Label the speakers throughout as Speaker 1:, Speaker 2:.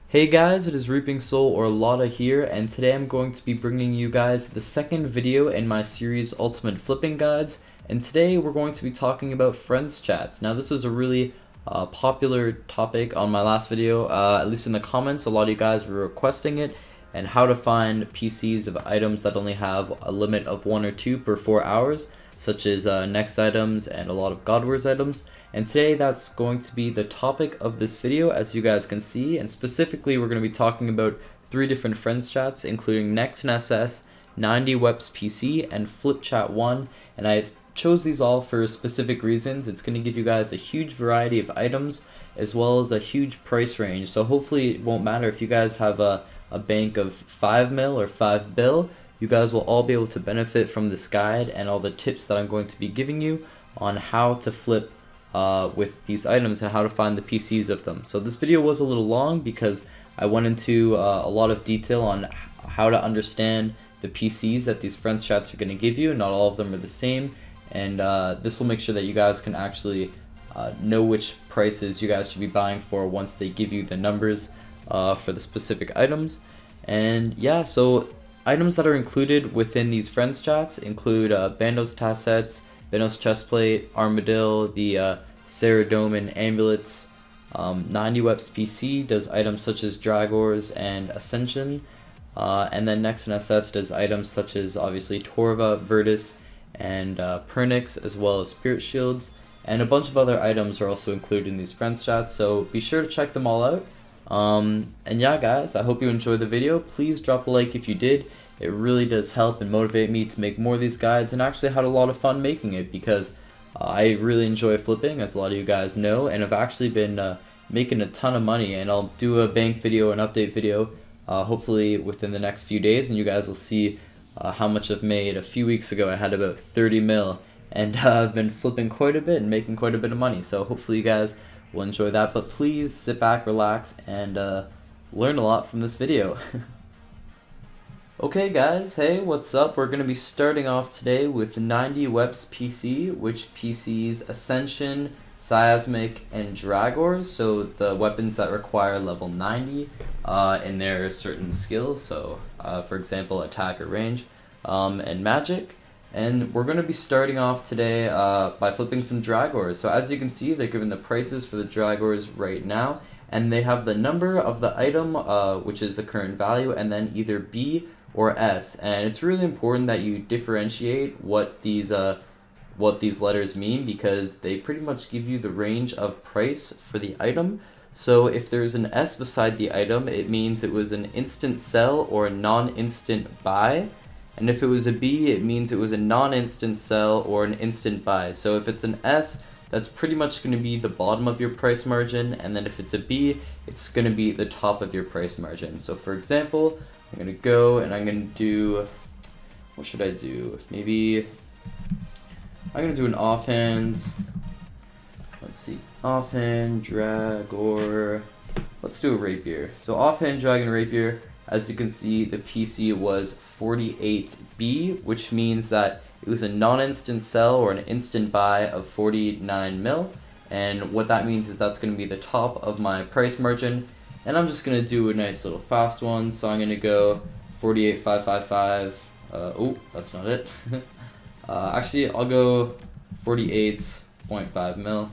Speaker 1: Hey guys, it is Reaping Soul or Lotta here, and today I'm going to be bringing you guys the second video in my series Ultimate Flipping Guides, and today we're going to be talking about friends chats. Now this was a really popular topic on my last video, at least in the comments. A lot of you guys were requesting it, and how to find PCs of items that only have a limit of 1 or 2 per 4 hours, such as Next items and a lot of God Wars items. And today that's going to be the topic of this video, as you guys can see, and specifically we're going to be talking about 3 different friends chats, including Next and SS, 90weps PC, and FlipChat1, and I chose these all for specific reasons. It's going to give you guys a huge variety of items as well as a huge price range, so hopefully it won't matter if you guys have a bank of 5 mil or 5 bill. You guys will all be able to benefit from this guide and all the tips that I'm going to be giving you on how to flip with these items and how to find the PCs of them. So this video was a little long because I went into a lot of detail on how to understand the PCs that these friends chats are going to give you. Not all of them are the same, and this will make sure that you guys can actually know which prices you guys should be buying for once they give you the numbers for the specific items. And yeah, so items that are included within these friends chats include Bandos Tassets, Bandos Chestplate, Armadillo, the Saradomin Amulets. 90weps PC does items such as Dragors and Ascension, and then Next and SS does items such as obviously Torva, Virtus, and Pernix, as well as Spirit Shields, and a bunch of other items are also included in these friends chats, so be sure to check them all out. And yeah guys, I hope you enjoyed the video. Please drop a like if you did. It really does help and motivate me to make more of these guides, and actually had a lot of fun making it because I really enjoy flipping, as a lot of you guys know, and I've actually been making a ton of money, and I'll do a bank video, an update video, hopefully within the next few days, and you guys will see how much I've made. A few weeks ago I had about 30 mil, and I've been flipping quite a bit and making quite a bit of money, so hopefully you guys will enjoy that. But please sit back, relax, and learn a lot from this video. Okay guys, hey, what's up? We're going to be starting off today with 90weps PC, which PCs Ascension, Seismic, and Dragors, so the weapons that require level 90 in their certain skills, so for example attack or range, and magic. And we're going to be starting off today by flipping some Dragors. So as you can see, they're given the prices for the Dragors right now, and they have the number of the item, which is the current value, and then either B or S, and it's really important that you differentiate what these letters mean, because they pretty much give you the range of price for the item. So if there's an S beside the item, it means it was an instant sell or a non-instant buy, and if it was a B, it means it was a non-instant sell or an instant buy. So if it's an S, that's pretty much going to be the bottom of your price margin, and then if it's a B, it's going to be the top of your price margin. So for example, I'm going to go and I'm going to do, what should I do? Maybe, I'm going to do an offhand, let's see, offhand, Dragor, let's do a Rapier. So offhand, Dragon, Rapier, as you can see, the PC was 48B, which means that it was a non-instant sell or an instant buy of 49 mil, and what that means is that's going to be the top of my price margin. And I'm just going to do a nice little fast one, so I'm going to go 48,555, oh, that's not it. Actually, I'll go 48.5 mil.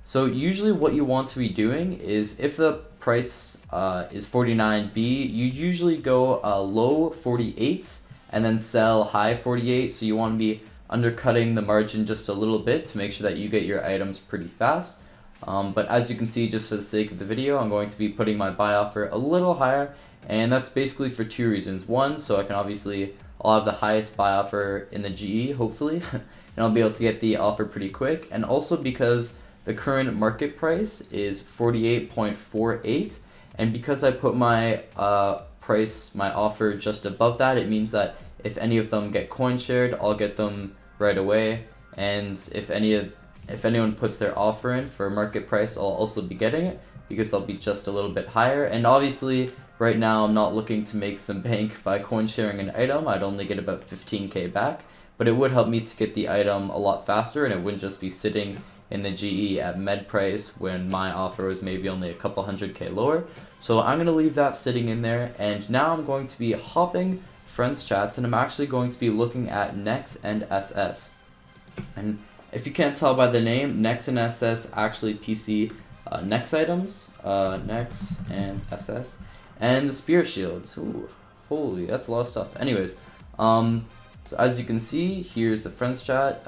Speaker 1: So usually what you want to be doing is, if the price is 49B, you usually go low 48s and then sell high 48, so you want to be undercutting the margin just a little bit to make sure that you get your items pretty fast. But as you can see, just for the sake of the video, I'm going to be putting my buy offer a little higher, and that's basically for 2 reasons. One, so I can I'll have the highest buy offer in the GE, hopefully, and I'll be able to get the offer pretty quick, and also because the current market price is 48.48, and because I put my my offer just above that, it means that if any of them get coin shared, I'll get them right away, and if anyone puts their offer in for market price, I'll also be getting it, because I'll be just a little bit higher. And obviously, right now I'm not looking to make some bank by coin sharing an item. I'd only get about 15k back, but it would help me to get the item a lot faster, and it wouldn't just be sitting in the GE at med price when my offer was maybe only a couple 100K lower. So I'm going to leave that sitting in there, and now I'm going to be hopping friends chats, and I'm actually going to be looking at Nex and SS. And if you can't tell by the name, Nex and SS actually PC Nex items, Nex and SS, and the Spirit Shields. Ooh, holy, that's a lot of stuff. Anyways, so as you can see, here's the friends chat.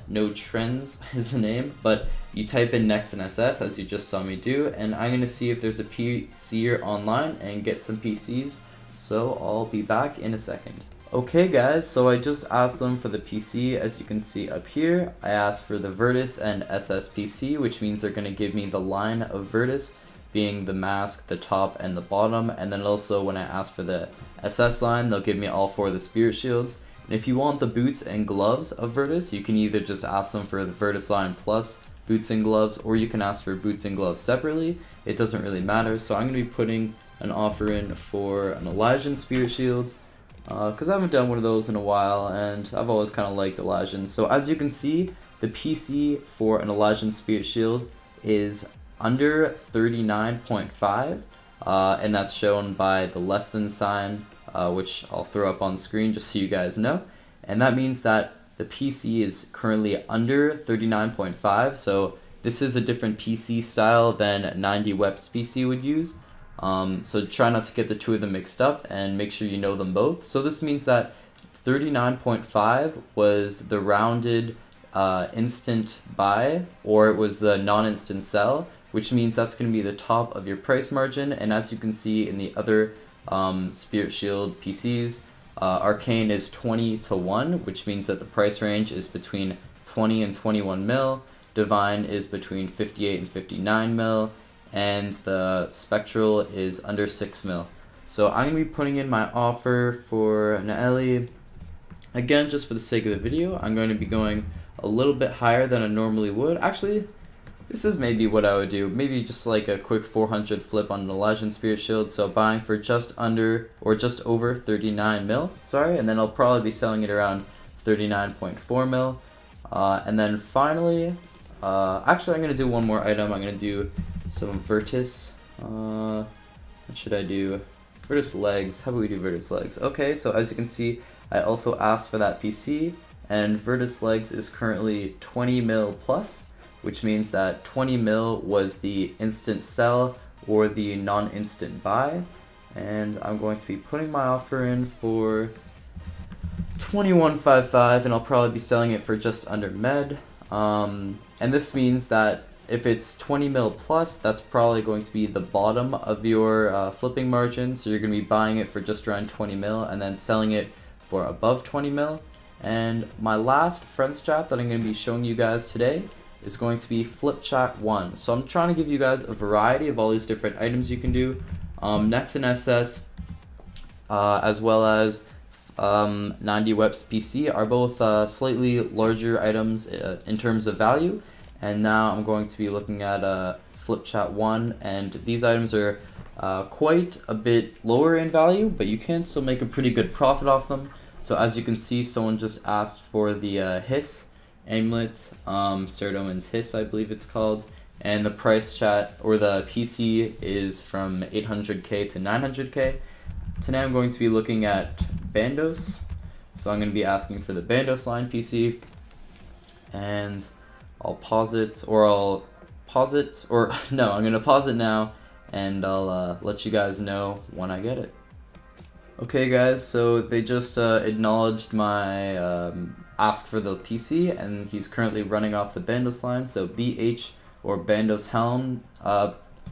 Speaker 1: No trends is the name, but you type in Nex and SS as you just saw me do, and I'm gonna see if there's a PCer online and get some PCs. So I'll be back in a second. Okay guys, so I just asked them for the PC. As you can see up here, I asked for the Virtus and SS PC, which means they're going to give me the line of Virtus, being the mask, the top, and the bottom. And then also when I ask for the SS line, they'll give me all 4 of the Spirit Shields. And if you want the boots and gloves of Virtus, you can either just ask them for the Virtus line plus boots and gloves, or you can ask for boots and gloves separately. It doesn't really matter. So I'm going to be putting an offer in for an Elysian Spirit Shield, because I haven't done one of those in a while, and I've always kind of liked Elysians. So as you can see, the PC for an Elysian Spirit Shield is under 39.5, and that's shown by the less than sign, which I'll throw up on screen just so you guys know. And that means that the PC is currently under 39.5, so this is a different PC style than 90Weps PC would use. So try not to get the two of them mixed up, and make sure you know them both. So this means that 39.5 was the rounded instant buy, or it was the non-instant sell, which means that's going to be the top of your price margin. And as you can see in the other Spirit Shield PCs, Arcane is 20 to 1, which means that the price range is between 20 and 21 mil. Divine is between 58 and 59 mil. And the Spectral is under 6 mil. So I'm going to be putting in my offer for Naeli. Again, just for the sake of the video, I'm going to be going a little bit higher than I normally would. Actually, this is maybe what I would do. Maybe just like a quick 400 flip on an Elysian Spirit Shield. So buying for just under, or just over 39 mil, sorry. And then I'll probably be selling it around 39.4 mil. And then finally, actually I'm going to do one more item. I'm going to do some Virtus. What should I do? Virtus legs. How about we do Virtus legs? Okay, so as you can see, I also asked for that PC, and Virtus legs is currently 20 mil plus, which means that 20 mil was the instant sell or the non-instant buy. And I'm going to be putting my offer in for 21.55, and I'll probably be selling it for just under med. And this means that if it's 20 mil plus, that's probably going to be the bottom of your flipping margin. So you're going to be buying it for just around 20 mil and then selling it for above 20 mil. And my last friends chat that I'm going to be showing you guys today is going to be Flip Chat 1. So I'm trying to give you guys a variety of all these different items you can do. Nex and SS, as well as 90Weps PC are both slightly larger items in terms of value. And now I'm going to be looking at Flip Chat 1, and these items are quite a bit lower in value, but you can still make a pretty good profit off them. So as you can see, someone just asked for the Hiss amulet, Saradomin's Hiss I believe it's called, and the price chat, or the PC, is from 800k to 900k. Today I'm going to be looking at Bandos, so I'm going to be asking for the Bandos line PC, and I'll pause it, or no, I'm going to pause it now, and I'll let you guys know when I get it. Okay guys, so they just acknowledged my ask for the PC, and he's currently running off the Bandos line, so BH or Bandos Helm.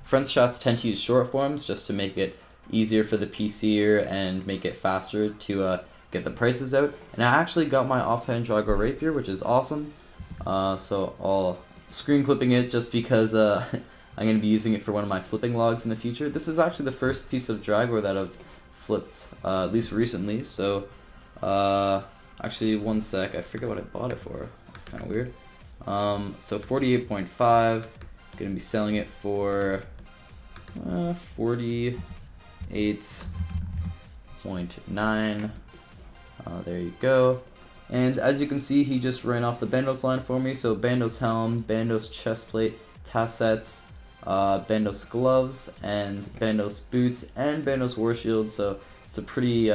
Speaker 1: Friends chats tend to use short forms just to make it easier for the PCer and make it faster to get the prices out. And I actually got my offhand Drago Rapier, which is awesome. So I'll screen clipping it just because I'm going to be using it for one of my flipping logs in the future. This is actually the first piece of Dragor that I've flipped, at least recently. So actually one sec, I forget what I bought it for. That's kind of weird. So 48.5, going to be selling it for 48.9. There you go. And as you can see, he just ran off the Bandos line for me. So Bandos helm, Bandos chestplate, tassets, Bandos gloves, and Bandos boots, and Bandos war shield. So it's a pretty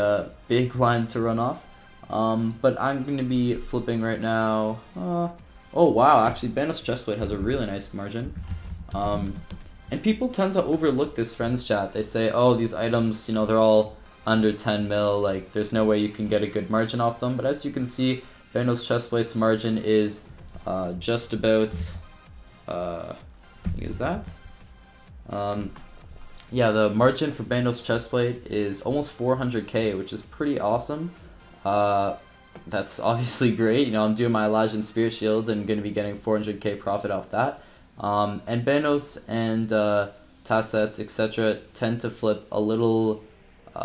Speaker 1: big line to run off. But I'm going to be flipping right now. Oh wow, actually Bandos chestplate has a really nice margin. And people tend to overlook this friends chat. They say, oh, these items, you know, they're all under 10 mil, like there's no way you can get a good margin off them. But as you can see, Bandos chestplate's margin is just about, use that. Yeah, the margin for Bandos chestplate is almost 400k, which is pretty awesome. That's obviously great. You know, I'm doing my Elysian Spirit Shields and going to be getting 400k profit off that. And Bandos and Tassets, etc. tend to flip a little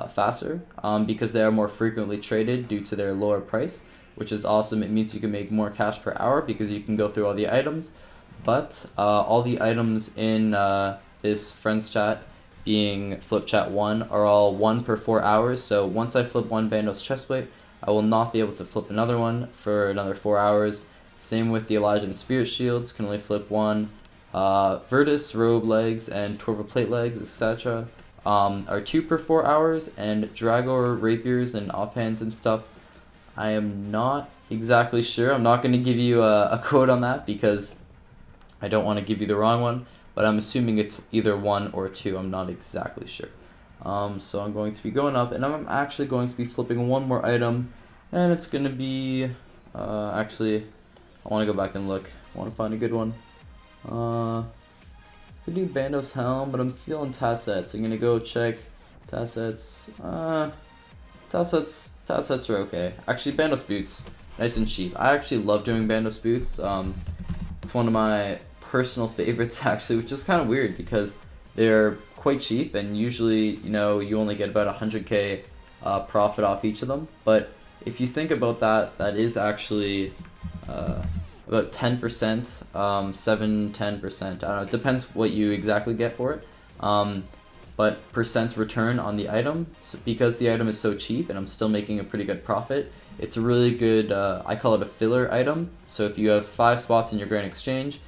Speaker 1: faster because they are more frequently traded due to their lower price, which is awesome. It means you can make more cash per hour because you can go through all the items. But all the items in this friends chat, being flip chat 1, are all 1 per 4 hours. So once I flip one Bandos chestplate, I will not be able to flip another one for another 4 hours. Same with the Elysian Spirit Shields, can only flip one. Virtus robe legs and Torva plate legs, etc. Are 2 per 4 hours, and Dragor rapiers and offhands and stuff, I am not exactly sure. I'm not going to give you a quote on that because I don't want to give you the wrong one, but I'm assuming it's either 1 or 2. I'm not exactly sure. So I'm going to be going up, and I'm actually going to be flipping one more item, and it's going to be, actually, I want to go back and look. I want to find a good one. Could do Bandos helm, but I'm feeling Tassets. I'm going to go check Tassets. Tassets are okay. Actually, Bandos boots, nice and cheap. I actually love doing Bandos boots. It's one of my personal favorites actually, which is kind of weird because they're quite cheap, and usually, you know, you only get about 100k profit off each of them. But if you think about that, that is actually about 10%, 7-10%. I don't know, it depends what you exactly get for it. But percent return on the item, so because the item is so cheap and I'm still making a pretty good profit, it's a really good, I call it a filler item. So if you have 5 spots in your Grand Exchange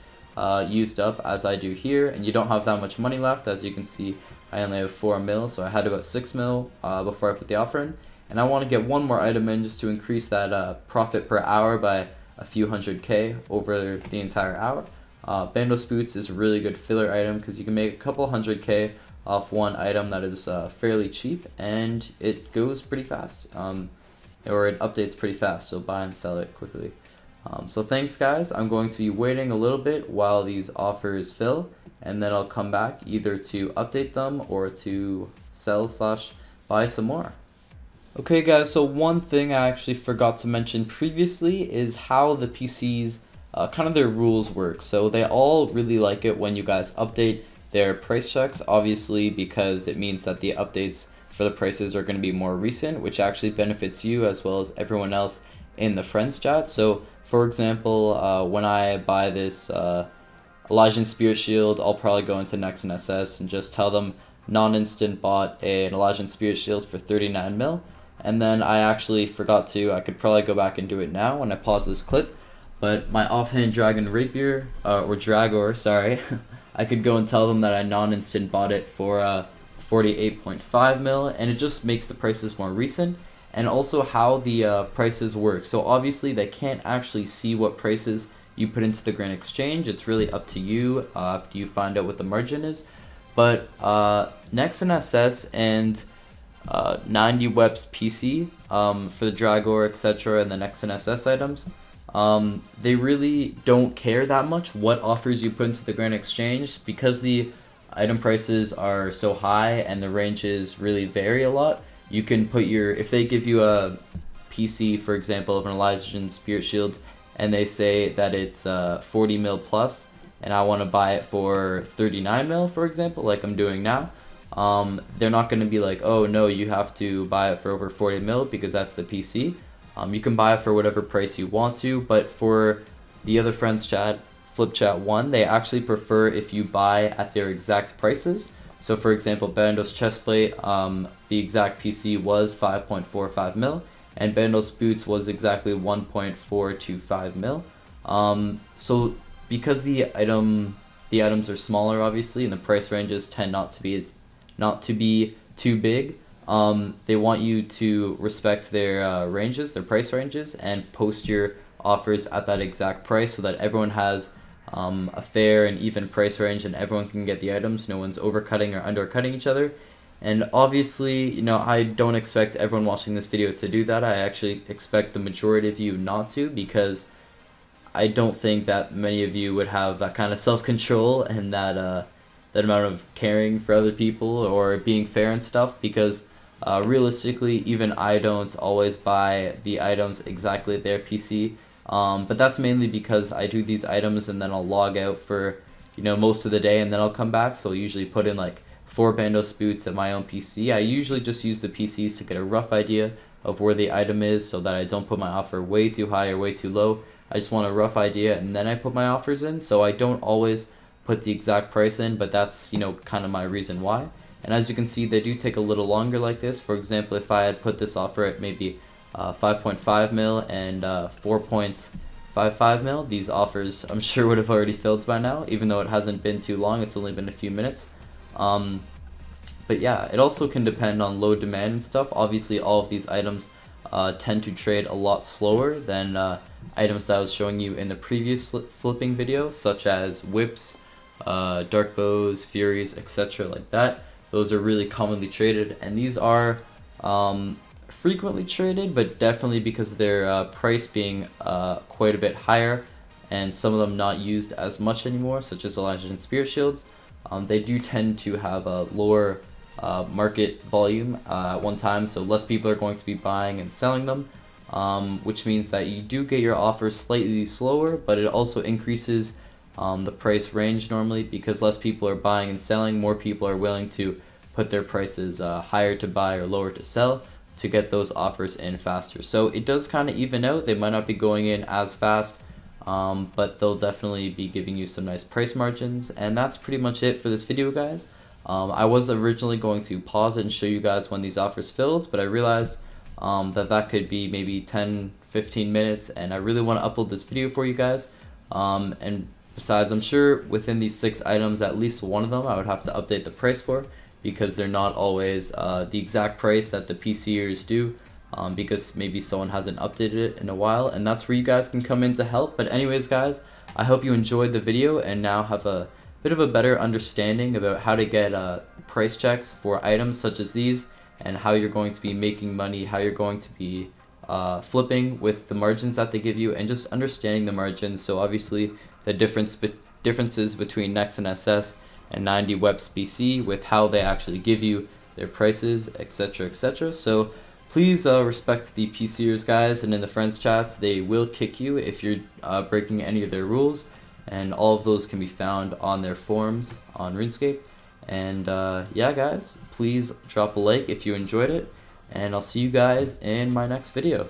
Speaker 1: used up, as I do here, and you don't have that much money left, as you can see, I only have 4 mil, so I had about 6 mil before I put the offer in. And I want to get one more item in just to increase that profit per hour by a few 100k over the entire hour. Bandos boots is a really good filler item because you can make a couple 100k off one item that is fairly cheap, and it goes pretty fast, or it updates pretty fast, so buy and sell it quickly. So thanks guys, I'm going to be waiting a little bit while these offers fill, and then I'll come back either to update them or to sell / buy some more. Okay guys, so one thing I actually forgot to mention previously is how the PCs, kind of their rules work. So they all really like it when you guys update their price checks, obviously, because it means that the updates for the prices are going to be more recent, which actually benefits you as well as everyone else in the friends chat. So for example, when I buy this Elysian Spirit Shield, I'll probably go into Nexon SS and just tell them non-instant bought an Elysian Spirit Shield for 39 mil. And then I actually forgot to, I could probably go back and do it now when I pause this clip, but my offhand Dragon Rapier, or Dragor, sorry, I could go and tell them that I non-instant bought it for 48.5 mil, and it just makes the prices more recent, and also how the prices work. So obviously they can't actually see what prices you put into the Grand Exchange. It's really up to you after you find out what the margin is. But Nexon SS and 90 Webs PC for the Dragor, etc., and the Nexon SS items, they really don't care that much what offers you put into the Grand Exchange, because the item prices are so high and the ranges really vary a lot. You can put your, if they give you a PC, for example, of an Elysian Spirit Shield, and they say that it's 40 mil plus, and I want to buy it for 39 mil, for example, like I'm doing now, they're not going to be like, oh no, you have to buy it for over 40 mil because that's the PC. You can buy it for whatever price you want to, but for the other friends chat, Flip Chat 1, they actually prefer if you buy at their exact prices. So for example, Bandos chestplate, the exact PC was 5.45 mil, and Bandos Boots was exactly 1.425 mil. So because the items are smaller, obviously, and the price ranges tend not to be too big. They want you to respect their ranges, their price ranges, and post your offers at that exact price so that everyone has a fair and even price range and everyone can get the items. No one's overcutting or undercutting each other. And obviously, you know, I don't expect everyone watching this video to do that. I actually expect the majority of you not to, because I don't think that many of you would have that kind of self-control and that amount of caring for other people or being fair and stuff, because realistically, even I don't always buy the items exactly at their PC. But that's mainly because I do these items and then I'll log out for, you know, most of the day and then I'll come back. So I'll usually put in like 4 Bandos Boots at my own PC. I usually just use the PCs to get a rough idea of where the item is so that I don't put my offer way too high or way too low. I just want a rough idea and then I put my offers in. So I don't always put the exact price in, but that's, you know, kind of my reason why. And as you can see, they do take a little longer like this. For example, if I had put this offer at maybe 5.5 mil and 4.55 mil, these offers I'm sure would have already filled by now, even though it hasn't been too long. It's only been a few minutes. But yeah, it also can depend on low demand and stuff. Obviously, all of these items tend to trade a lot slower than items that I was showing you in the previous flipping video, such as whips, dark bows, furies, etc. like that. Those are really commonly traded, and these are frequently traded, but definitely because of their price being quite a bit higher and some of them not used as much anymore, such as Elijah and Spirit Shields. They do tend to have a lower market volume at one time, so less people are going to be buying and selling them, which means that you do get your offers slightly slower, but it also increases the price range normally, because less people are buying and selling. More people are willing to put their prices higher to buy or lower to sell to get those offers in faster. So it does kind of even out. They might not be going in as fast, but they'll definitely be giving you some nice price margins. And that's pretty much it for this video, guys. I was originally going to pause it and show you guys when these offers filled, but I realized that could be maybe 10-15 minutes, and I really want to upload this video for you guys. And besides, I'm sure within these 6 items, at least one of them I would have to update the price for, because they're not always the exact price that the PCers do, because maybe someone hasn't updated it in a while, and that's where you guys can come in to help. But anyways, guys, I hope you enjoyed the video and now have a bit of a better understanding about how to get price checks for items such as these, and how you're going to be making money, how you're going to be flipping with the margins that they give you, and just understanding the margins. So obviously the differences between Nex and SS and 90 Webs PC, with how they actually give you their prices, etc, etc. So please respect the PCers, guys, and in the friends chats they will kick you if you're breaking any of their rules, and all of those can be found on their forums on RuneScape. And yeah, guys, please drop a like if you enjoyed it, and I'll see you guys in my next video.